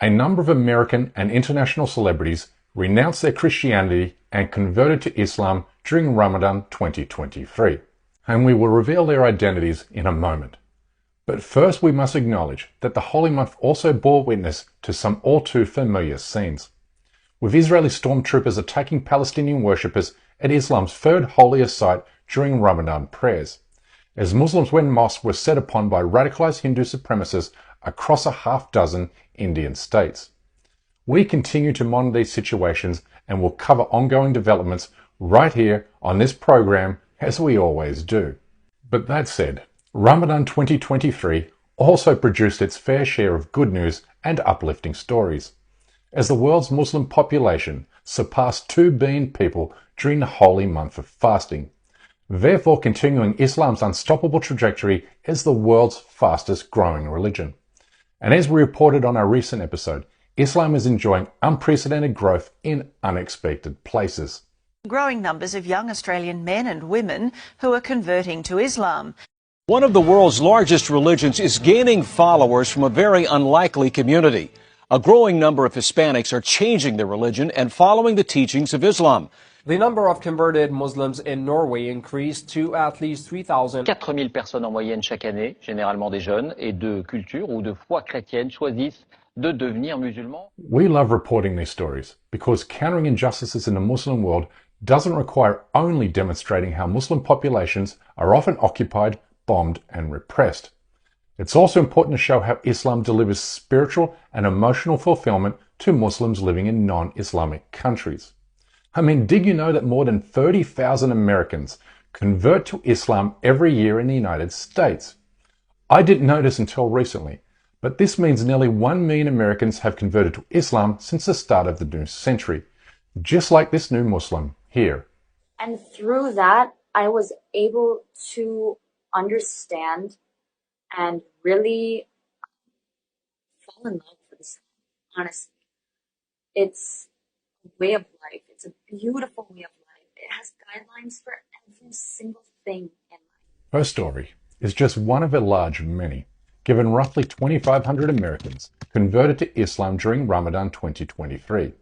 A number of American and international celebrities renounced their Christianity and converted to Islam during Ramadan 2023, and we will reveal their identities in a moment. But first we must acknowledge that the holy month also bore witness to some all too familiar scenes, with Israeli stormtroopers attacking Palestinian worshippers at Islam's third holiest site during Ramadan prayers, as Muslims when mosques were set upon by radicalized Hindu supremacists across a half dozen Indian states. We continue to monitor these situations and will cover ongoing developments right here on this program, as we always do. But that said, Ramadan 2023 also produced its fair share of good news and uplifting stories, as the world's Muslim population surpassed 2 billion people during the holy month of fasting, therefore continuing Islam's unstoppable trajectory as the world's fastest growing religion. And as we reported on our recent episode, Islam is enjoying unprecedented growth in unexpected places. Growing numbers of young Australian men and women who are converting to Islam. One of the world's largest religions is gaining followers from a very unlikely community. A growing number of Hispanics are changing their religion and following the teachings of Islam. The number of converted Muslims in Norway increased to at least 3,000. 4000 personnes en moyenne chaque année, généralement des jeunes, et de culture ou de foi chrétienne choisissent de devenir musulmans. We love reporting these stories because countering injustices in the Muslim world doesn't require only demonstrating how Muslim populations are often occupied, bombed and repressed. It's also important to show how Islam delivers spiritual and emotional fulfillment to Muslims living in non-Islamic countries. I mean, did you know that more than 30,000 Americans convert to Islam every year in the United States? I didn't know this until recently, but this means nearly 1 million Americans have converted to Islam since the start of the new century, just like this new Muslim here. And through that, I was able to understand and really fall in love with Islam, honestly. It's a way of life. It's a beautiful way of life. It has guidelines for every single thing in life. Her story is just one of a large many, given roughly 2,500 Americans converted to Islam during Ramadan 2023,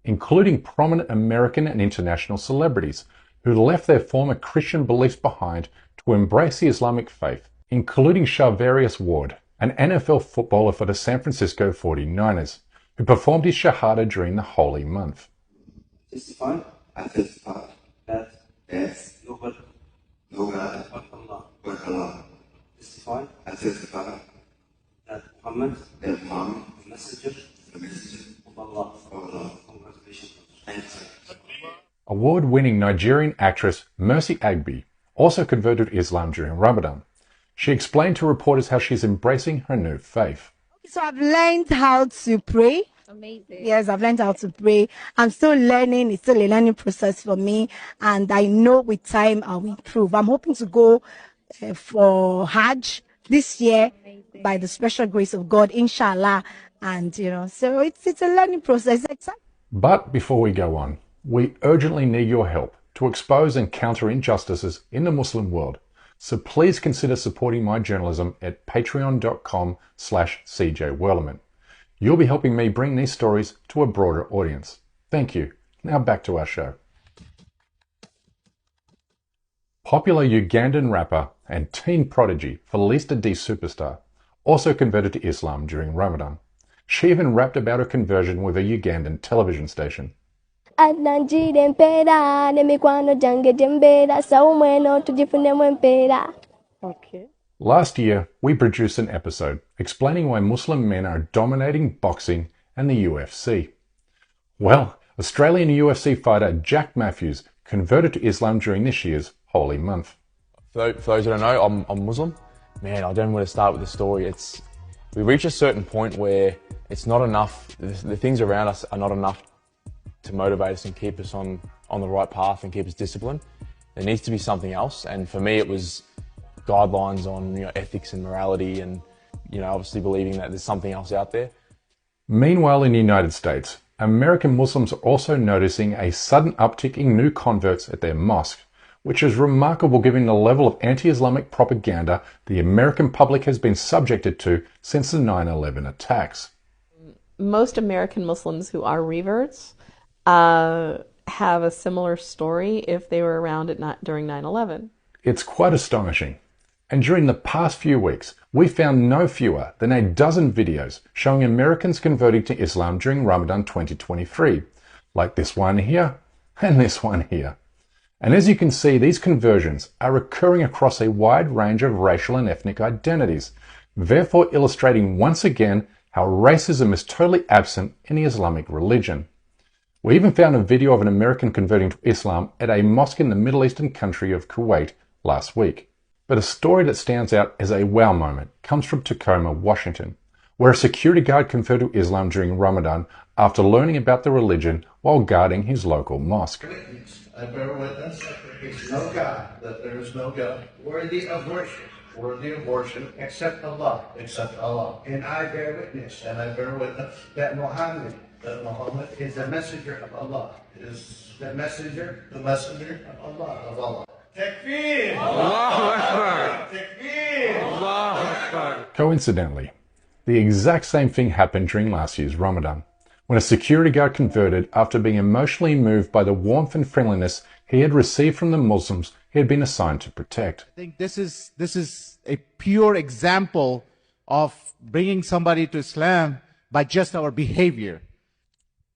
including prominent American and international celebrities who left their former Christian beliefs behind to embrace the Islamic faith, including Charvarius Ward, an NFL footballer for the San Francisco 49ers, who performed his Shahada during the holy month. Testify, I testify that there's no God but Allah. Testify, I testify that Muhammad is the messenger of Allah. Congratulations. Award-winning Nigerian actress Mercy Agbe also converted to Islam during Ramadan. She explained to reporters how she's embracing her new faith. So I've learned how to pray. Amazing. Yes, I've learned how to pray. I'm still learning. It's still a learning process for me. And I know with time I'll improve. I'm hoping to go for Hajj this year. Amazing. By the special grace of God, inshallah. And, so it's a learning process. But before we go on, we urgently need your help to expose and counter injustices in the Muslim world. So please consider supporting my journalism at patreon.com/CJWerleman. You'll be helping me bring these stories to a broader audience. Thank you. Now back to our show. Popular Ugandan rapper and teen prodigy Felicita D Superstar also converted to Islam during Ramadan. She even rapped about her conversion with a Ugandan television station. Okay. Last year, we produced an episode explaining why Muslim men are dominating boxing and the UFC. Well, Australian UFC fighter Jack Matthews converted to Islam during this year's holy month. For those who don't know, I'm Muslim. Man, I don't know where to start with the story. We reach a certain point where it's not enough, the things around us are not enough to motivate us and keep us on the right path and keep us disciplined. There needs to be something else, and for me it was guidelines on ethics and morality, and obviously believing that there's something else out there. Meanwhile, in the United States, American Muslims are also noticing a sudden uptick in new converts at their mosque, which is remarkable given the level of anti-Islamic propaganda the American public has been subjected to since the 9/11 attacks. most American Muslims who are reverts have a similar story if they were around during 9/11. It's quite astonishing. And during the past few weeks, we found no fewer than a dozen videos showing Americans converting to Islam during Ramadan 2023, like this one here and this one here. And as you can see, these conversions are occurring across a wide range of racial and ethnic identities, therefore illustrating once again how racism is totally absent in the Islamic religion. We even found a video of an American converting to Islam at a mosque in the Middle Eastern country of Kuwait last week. But a story that stands out as a wow moment comes from Tacoma, Washington, where a security guard converted to Islam during Ramadan after learning about the religion while guarding his local mosque. I bear witness that there is no God, that there is no God worthy of worship, except Allah. And I bear witness, that Muhammad is the messenger of Allah. Is the messenger of Allah. Takbir! Allahu Akbar! Takbir! Allahu Akbar! Coincidentally, the exact same thing happened during last year's Ramadan, when a security guard converted after being emotionally moved by the warmth and friendliness he had received from the Muslims he had been assigned to protect. I think this is a pure example of bringing somebody to Islam by just our behavior.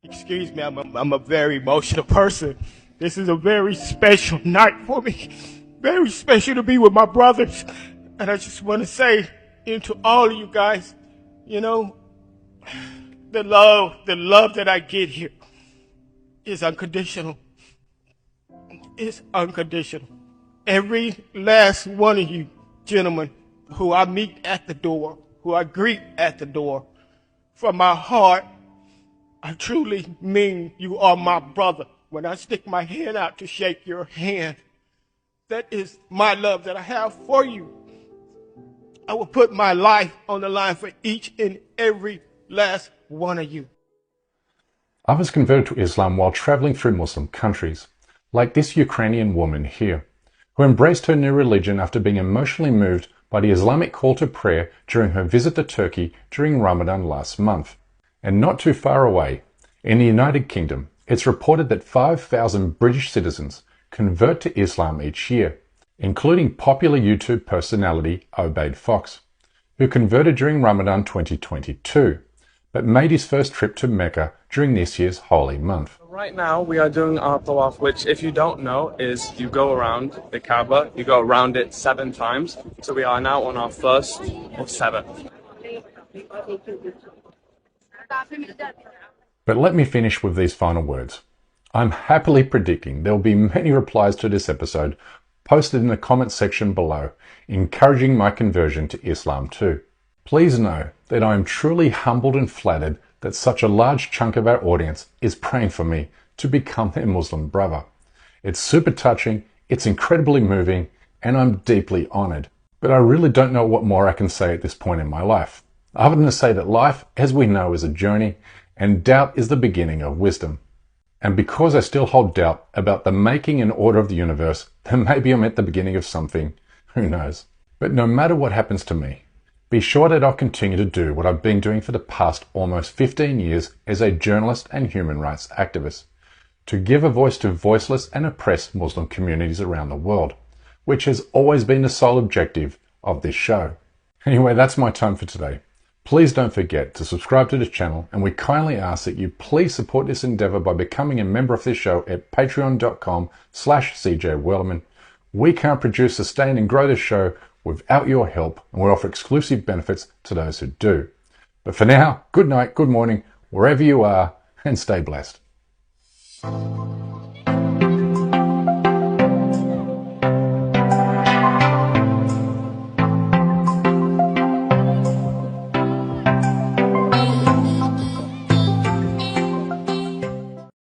Excuse me, I'm a very emotional person. This is a very special night for me. Very special to be with my brothers. And I just want to say to all of you guys, you know, the love that I get here is unconditional. It's unconditional. Every last one of you gentlemen who I meet at the door, who I greet at the door, from my heart, I truly mean you are my brother. When I stick my hand out to shake your hand, that is my love that I have for you. I will put my life on the line for each and every last one of you. Others converted to Islam while traveling through Muslim countries, like this Ukrainian woman here, who embraced her new religion after being emotionally moved by the Islamic call to prayer during her visit to Turkey during Ramadan last month. And not too far away, in the United Kingdom, it's reported that 5,000 British citizens convert to Islam each year, including popular YouTube personality Obaid Fox, who converted during Ramadan 2022, but made his first trip to Mecca during this year's holy month. Right now we are doing our tawaf, which if you don't know is you go around the Kaaba, you go around it 7 times. So we are now on our first of 7. But let me finish with these final words. I'm happily predicting there will be many replies to this episode posted in the comment section below, encouraging my conversion to Islam too. Please know that I am truly humbled and flattered that such a large chunk of our audience is praying for me to become their Muslim brother. It's super touching, it's incredibly moving, and I'm deeply honored. But I really don't know what more I can say at this point in my life, other than to say that life, as we know, is a journey, and doubt is the beginning of wisdom. And because I still hold doubt about the making and order of the universe, then maybe I'm at the beginning of something, who knows. But no matter what happens to me, be sure that I'll continue to do what I've been doing for the past almost 15 years as a journalist and human rights activist, to give a voice to voiceless and oppressed Muslim communities around the world, which has always been the sole objective of this show. Anyway, that's my time for today. Please don't forget to subscribe to this channel, and we kindly ask that you please support this endeavor by becoming a member of this show at patreon.com/CJWellerman. We can't produce, sustain and grow this show without your help, and we offer exclusive benefits to those who do. But for now, good night, good morning, wherever you are, and stay blessed.